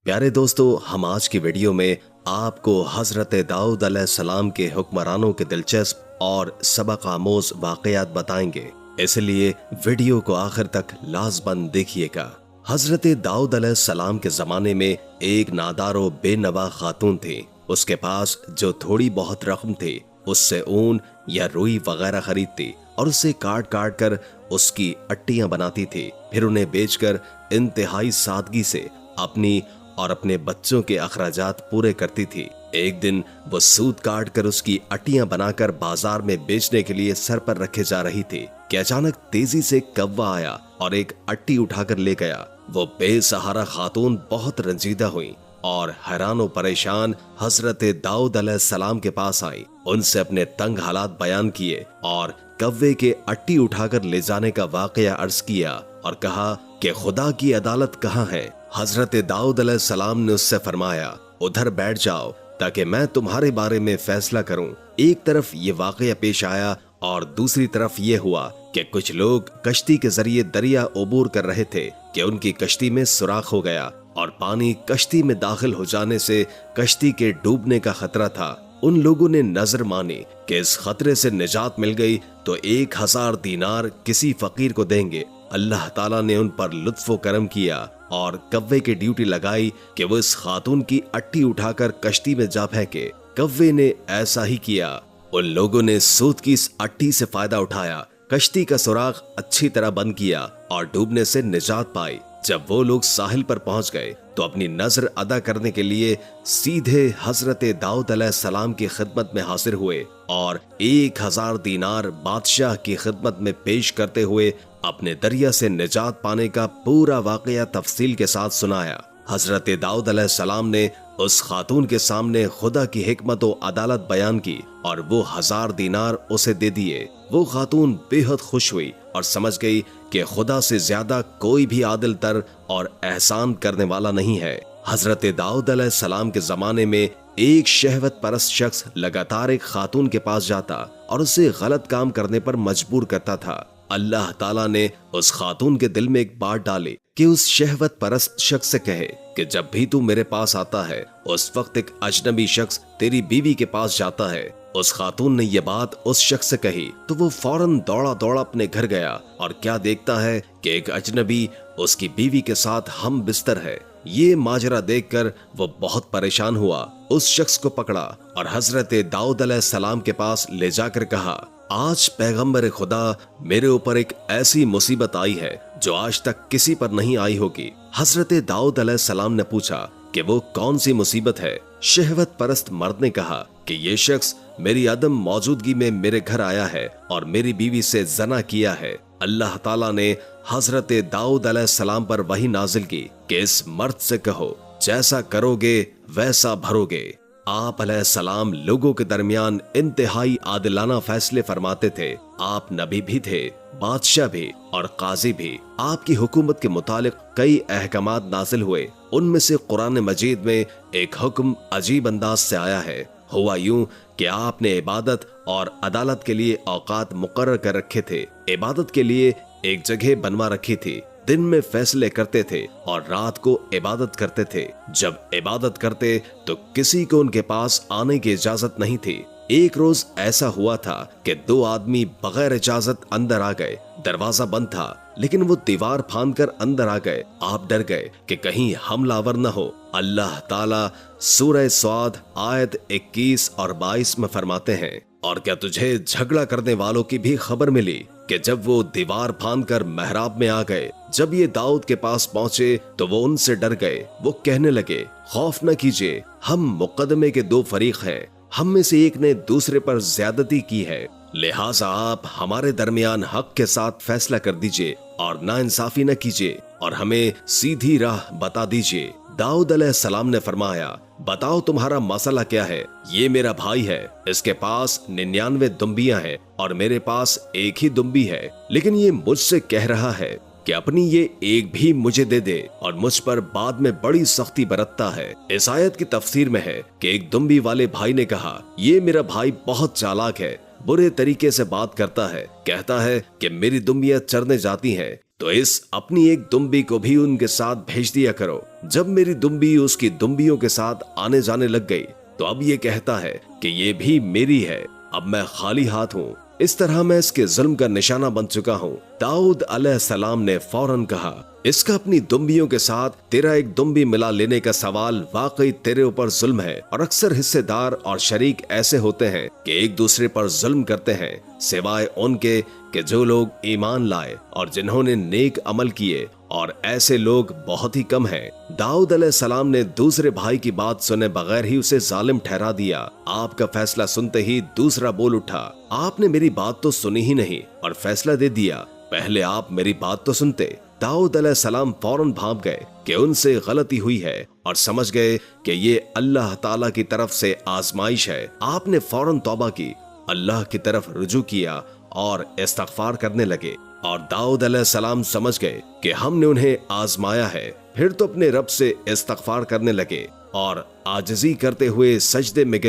پیارے دوستو، ہم آج کی ویڈیو میں آپ کو حضرت داؤد علیہ السلام کے حکمرانوں کے دلچسپ اور سبق آموز واقعات بتائیں گے، اس لیے ویڈیو کو آخر تک لازماً دیکھیے گا۔ حضرت داؤد علیہ السلام کے زمانے میں ایک نادار و بے نوا خاتون تھی۔ اس کے پاس جو تھوڑی بہت رقم تھی اس سے اون یا روئی وغیرہ خریدتی اور اسے کاٹ کاٹ کر اس کی اٹیاں بناتی تھی، پھر انہیں بیچ کر انتہائی سادگی سے اپنی اور اپنے بچوں کے اخراجات پورے کرتی تھی۔ ایک دن وہ سود کاٹ کر اس کی اٹیاں بنا کر بازار میں بیچنے کے لیے سر پر رکھے جا رہی تھی کہ اچانک تیزی سے کوا آیا اور ایک اٹی اٹھا کر لے گیا۔ وہ بے سہارا خاتون بہت رنجیدہ ہوئی اور حیران و پریشان حضرت داؤد علیہ السلام کے پاس آئی، ان سے اپنے تنگ حالات بیان کیے اور کوے کے اٹی اٹھا کر لے جانے کا واقعہ عرض کیا اور کہا کہ خدا کی عدالت کہاں ہے؟ حضرت داؤد علیہ السلام نے اس سے فرمایا، ادھر بیٹھ جاؤ تاکہ میں تمہارے بارے میں فیصلہ کروں۔ ایک طرف یہ واقعہ پیش آیا اور دوسری طرف یہ ہوا کہ کچھ لوگ کشتی کے ذریعے دریا عبور کر رہے تھے کہ ان کی کشتی میں سوراخ ہو گیا اور پانی کشتی میں داخل ہو جانے سے کشتی کے ڈوبنے کا خطرہ تھا۔ ان لوگوں نے نظر مانی کہ اس خطرے سے نجات مل گئی تو 1000 دینار کسی فقیر کو دیں گے۔ اللہ تعالیٰ نے ان پر لطف و کرم کیا اور کوے کی ڈیوٹی لگائی کہ وہ اس خاتون کی اٹی اٹھا کر کشتی میں جا پھینکے۔ کوے نے ایسا ہی کیا۔ ان لوگوں نے سود کی اس اٹی سے فائدہ اٹھایا، کشتی کا سوراخ اچھی طرح بند کیا اور ڈوبنے سے نجات پائی۔ جب وہ لوگ ساحل پر پہنچ گئے تو اپنی نظر ادا کرنے کے لیے سیدھے حضرت داؤد علیہ السلام کی خدمت میں حاضر ہوئے اور 1000 دینار بادشاہ کی خدمت میں پیش کرتے ہوئے اپنے دریا سے نجات پانے کا پورا واقعہ تفصیل کے ساتھ سنایا۔ حضرت داؤد علیہ السلام نے اس خاتون کے سامنے خدا کی حکمت و عدالت بیان کی اور وہ 1000 دینار اسے دے دیے۔ وہ خاتون بے حد خوش ہوئی اور سمجھ گئی کہ خدا سے زیادہ کوئی بھی عادل تر اور احسان کرنے والا نہیں ہے۔ حضرت داؤد علیہ السلام کے زمانے میں ایک شہوت پرست شخص لگاتار ایک خاتون کے پاس جاتا اور اسے غلط کام کرنے پر مجبور کرتا تھا۔ اللہ تعالیٰ نے اس خاتون کے دل میں ایک بات ڈالی کہ اس شہوت پرست شخص سے کہے کہ جب بھی تو میرے پاس آتا ہے اس وقت ایک اجنبی شخص تیری بیوی کے پاس جاتا ہے۔ اس خاتون نے یہ بات اس شخص سے کہی تو وہ فوراً دوڑا دوڑا اپنے گھر گیا اور کیا دیکھتا ہے کہ ایک اجنبی اس کی بیوی کے ساتھ ہم بستر ہے۔ یہ ماجرا دیکھ کر وہ بہت پریشان ہوا، اس شخص کو پکڑا اور حضرت داؤد علیہ السلام کے پاس لے جا کر کہا، آج پیغمبر خدا میرے اوپر ایک ایسی مصیبت آئی ہے جو آج تک کسی پر نہیں آئی ہوگی۔ حضرت داؤد علیہ السلام نے پوچھا کہ وہ کون سی مصیبت ہے؟ شہوت پرست مرد نے کہا کہ یہ شخص میری عدم موجودگی میں میرے گھر آیا ہے اور میری بیوی سے زنا کیا ہے۔ اللہ تعالیٰ نے حضرت داؤد علیہ السلام پر وحی نازل کی کہ اس مرد سے کہو، جیسا کرو گے ویسا بھرو گے۔ آپ علیہ السلام لوگوں کے درمیان انتہائی عادلانہ فیصلے فرماتے تھے۔ آپ نبی بھی تھے، بادشاہ بھی اور قاضی بھی۔ آپ کی حکومت کے متعلق کئی احکامات نازل ہوئے، ان میں سے قرآن مجید میں ایک حکم عجیب انداز سے آیا ہے۔ ہوا یوں کہ آپ نے عبادت اور عدالت کے لیے اوقات مقرر کر رکھے تھے۔ عبادت کے لیے ایک جگہ بنوا رکھی تھی، دن میں فیصلے کرتے تھے اور رات کو عبادت کرتے تھے۔ جب عبادت کرتے تو کسی کو ان کے پاس آنے کی اجازت نہیں تھی۔ ایک روز ایسا ہوا تھا کہ 2 آدمی بغیر اجازت اندر آ گئے۔ دروازہ بند تھا لیکن وہ دیوار پھاند کر اندر آ گئے۔ آپ ڈر گئے کہ کہیں حملہ آور نہ ہو۔ اللہ تعالیٰ سورہ صاد آیت 21 اور 22 میں فرماتے ہیں، اور کیا تجھے جھگڑا کرنے والوں کی بھی خبر ملی کہ جب وہ دیوار پھاند کر محراب میں آ گئے، جب یہ داؤد کے پاس پہنچے تو وہ ان سے ڈر گئے۔ وہ کہنے لگے، خوف نہ کیجیے، ہم مقدمے کے 2 فریق ہیں، ہم میں سے ایک نے دوسرے پر زیادتی کی ہے، لہٰذا آپ ہمارے درمیان حق کے ساتھ فیصلہ کر دیجئے اور ناانصافی نہ کیجیے اور ہمیں سیدھی راہ بتا دیجیے۔ داؤد علیہ السلام نے فرمایا، بتاؤ تمہارا مسئلہ کیا ہے؟ یہ میرا بھائی ہے، اس کے پاس 99 دمبیاں ہیں اور میرے پاس ایک ہی دمبی ہے، لیکن یہ مجھ سے کہہ رہا ہے کہ اپنی یہ ایک بھی مجھے دے دے اور مجھ پر بعد میں بڑی سختی برتتا ہے۔ اس آیت کی تفسیر میں ہے کہ ایک دمبی والے بھائی نے کہا، یہ میرا بھائی بہت چالاک ہے، برے طریقے سے بات کرتا ہے، کہتا ہے کہ میری دمبیاں چرنے جاتی ہیں तो इस अपनी एक दुम्बी को भी उनके साथ भेज दिया करो। जब मेरी दुम्बी उसकी दुम्बियों के साथ आने जाने लग गई तो अब ये कहता है कि ये भी मेरी है, अब मैं खाली हाथ हूँ। इस तरह मैं इसके जुल्म का निशाना बन चुका हूँ। दाऊद अलैहिस्सलाम ने फौरन कहा, इसका अपनी दुम्बियों के साथ तेरा एक दुम्बी मिला लेने का सवाल वाकई तेरे ऊपर जुल्म है। और अक्सर हिस्सेदार और शरीक ऐसे होते हैं कि एक दूसरे पर जुल्म करते हैं, सिवाय उनके कि जो लोग ईमान लाए और जिन्होंने नेक अमल किए, और ऐसे लोग बहुत ही कम हैं। दाऊद अलैहिस्सलाम ने दूसरे भाई की बात सुने बगैर ही उसे जालिम ठहरा दिया। आपका फैसला सुनते ही दूसरा बोल उठा, आपने मेरी बात तो सुनी ही नहीं और फैसला दे दिया, पहले आप मेरी बात तो सुनते। दाऊद अलैहिस्सलाम फौरन भाप गए कि उनसे गलती हुई है और समझ गए कि ये अल्लाह ताला की तरफ से आजमाइश है। आपने फौरन तौबा की, अल्लाह की तरफ रुजू किया और इस्तगफार करने लगे। और दाऊद अलैहिस्सलाम समझ गए कि हमने उन्हें आजमाया है। फिर तो अपने रब से इस्तगफार करने लगे और आजिज़ी करते हुए सजदे में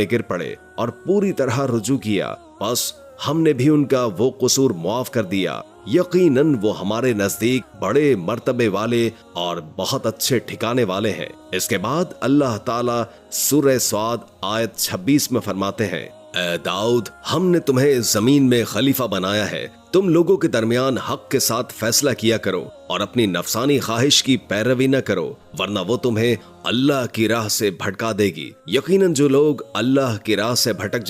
गिर पड़े और पूरी तरह रुजू किया। बस हमने भी उनका वो कसूर मुआफ कर दिया। यकीनन वो हमारे नजदीक बड़े मर्तबे वाले और बहुत अच्छे ठिकाने वाले हैं। इसके बाद अल्लाह ताला सूरह स्वाद आयत 26 में फरमाते हैं, ऐ दाऊद, हमने तुम्हें जमीन में खलीफा बनाया है, तुम लोगों के दरमियान हक के साथ फैसला किया करो और अपनी नफसानी ख्वाहिश की पैरवी न करो, वरना वो तुम्हें अल्लाह की राह से भटका देगी। यकीनन जो लोग अल्लाह की राह से भटक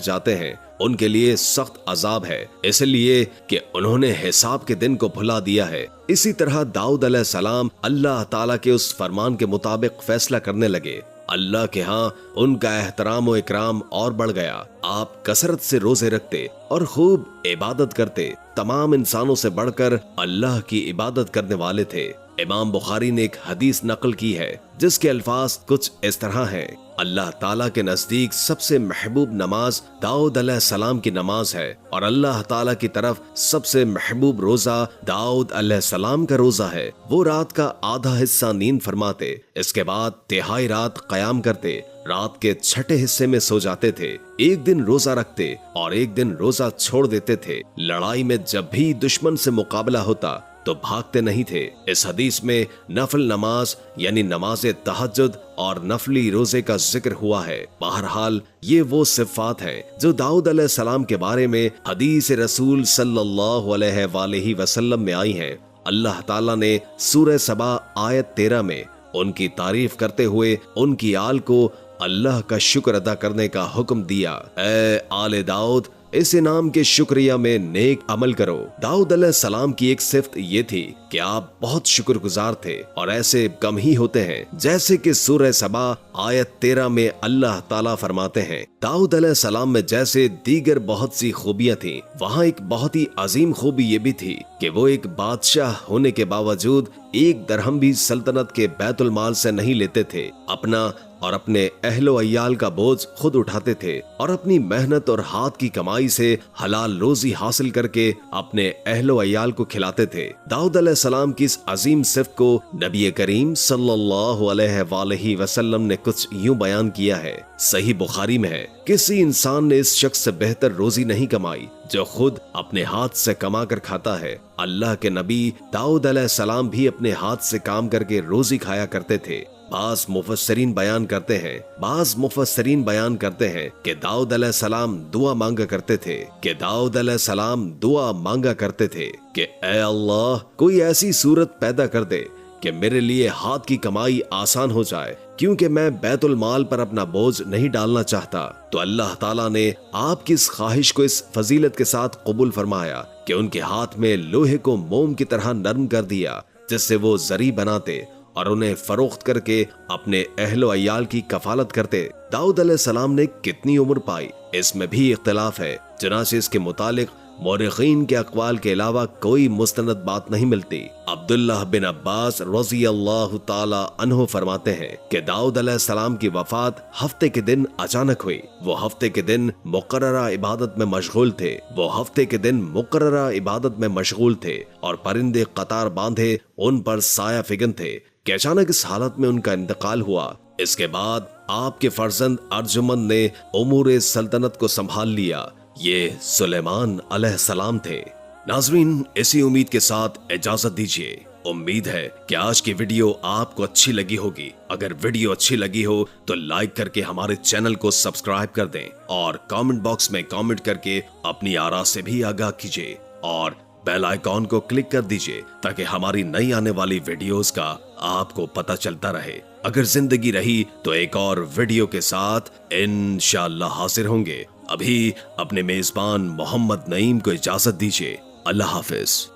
जाते हैं, उनके लिए सख्त अजाब है, इसलिए कि उन्होंने हिसाब के दिन को भुला दिया है। इसी तरह दाऊद अलैहिस्सलाम अल्लाह ताला के उस फरमान के मुताबिक फैसला करने लगे। अल्लाह के यहाँ उनका एहतराम व इकराम और बढ़ गया। आप कसरत से रोजे रखते और खूब इबादत करते, तमाम इंसानों से बढ़कर अल्लाह की इबादत करने वाले थे। इमाम बुखारी ने एक हदीस नकल की है जिसके अल्फाज कुछ इस तरह हैं, अल्लाह ताला के नजदीक सबसे महबूब नमाज दाऊद अलैहिस्सलाम की नमाज है और अल्लाह ताला की तरफ सबसे महबूब रोजा दाऊद अलैहिस्सलाम का रोजा है। वो रात का आधा हिस्सा नींद फरमाते, इसके बाद तिहाई रात कयाम करते, रात के छठे हिस्से में सो जाते थे। एक दिन रोजा रखते और एक दिन रोजा छोड़ देते थे। लड़ाई में जब भी दुश्मन से मुकाबला होता तो भागते नहीं थे। इस हदीस में नफल नमाज यानी नमाज तहज्जुद और नफली रोजे का जिक्र हुआ है। बहरहाल ये वो सिफात है जो दाऊद अलैहिस्सलाम के बारे में हदीस रसूल सल्लल्लाहु अलैहि वसल्लम में आई हैं। अल्लाह ताला ने सूरह सबा आयत 13 में उनकी तारीफ करते हुए उनकी आल को अल्लाह का शुक्र अदा करने का हुक्म दिया। ऐ आले दाऊद, इस इनाम के शुक्रिया में नेक अमल करो। दाऊद अलैहिस्सलाम की एक सिफ्त ये थी कि आप बहुत शुक्रगुजार थे और ऐसे कम ही होते हैं। जैसे कि सूरह सबा आयत 13 में अल्लाह ताला फरमाते हैं, दाऊद अलैहिस्सलाम में जैसे दीगर बहुत सी खूबियां थी, वहाँ एक बहुत ही अजीम खूबी ये भी थी कि वो एक बादशाह होने के बावजूद एक दरहम भी सल्तनत के बैतुल माल से नहीं लेते थे। अपना और अपने अहलो अय्याल का बोझ खुद उठाते थे और अपनी मेहनत और हाथ की कमाई से हलाल रोजी हासिल करके अपने अहलो अय्याल को खिलाते थे। दाऊद अलैहिस्सलाम की इस अजीम सिफ़त को नबी करीम सल्लल्लाहु अलैहि वसल्लम ने कुछ यूं बयान किया है। सही बुखारी में है, किसी इंसान ने इस शख्स से बेहतर रोजी नहीं कमाई जो खुद अपने हाथ से कमा कर खाता है। अल्लाह के नबी दाऊद अलैहिस्सलाम भी अपने हाथ से काम करके रोजी खाया करते थे। बाज़ मुफस्सिरीन बयान करते हैं कि दाऊद अलैहिस्सलाम दुआ मांगा करते थे कि ऐ अल्लाह, कोई ऐसी सूरत पैदा कर दे कि मेरे लिए हाथ की कमाई आसान हो जाए, क्योंकि मैं बैतुल माल पर अपना बोझ नहीं डालना चाहता। तो अल्लाह ताला ने आपकी इस ख्वाहिश को इस फजीलत के साथ कबूल फरमाया कि उनके हाथ में लोहे को मोम की तरह नरम कर दिया, जिससे वो जरी बनाते और उन्हें फरोख्त करके अपने अहलो अय्याल की कफालत करते। दाऊद अलैहिस्सलाम ने कितनी उम्र पाई, इसमें भी इख्तिलाफ है। चनाचे इसके मुतालिक मौरिखीन के अक़वाल के अलावा कोई मुस्तनद बात नहीं मिलती। अब्दुल्लाह बिन अब्बास रज़ी अल्लाह ताला अन्हु फरमाते हैं कि दाऊद अलैहिस्सलाम की वफात हफ्ते के दिन अचानक हुई। वो हफ्ते के दिन मुकर्ररा इबादत में मशगूल थे और परिंदे कतार बांधे उन पर साया फिगन थे कि अचानक इस हालत में उनका इंतकाल हुआ। इसके बाद आपके फर्जंद अर्जुमंद ने उमूर सल्तनत को संभाल लिया। ये सुलेमान अलैहिस्सलाम थे। नाज़रीन, इसी उम्मीद के साथ इजाजत दीजिए। उम्मीद है कि आज की वीडियो आपको अच्छी लगी होगी। अगर वीडियो अच्छी लगी हो तो लाइक करके हमारे चैनल को सब्सक्राइब कर दें और कमेंट बॉक्स में कमेंट करके अपनी आरा से भी आगाह कीजिए और बेल आइकॉन को क्लिक कर दीजिए ताकि हमारी नई आने वाली वीडियोस का आपको पता चलता रहे। अगर जिंदगी रही तो एक और वीडियो के साथ इंशाअल्लाह हाजिर होंगे। अभी अपने मेजबान मोहम्मद नईम को इजाजत दीजिए। अल्लाह हाफिज।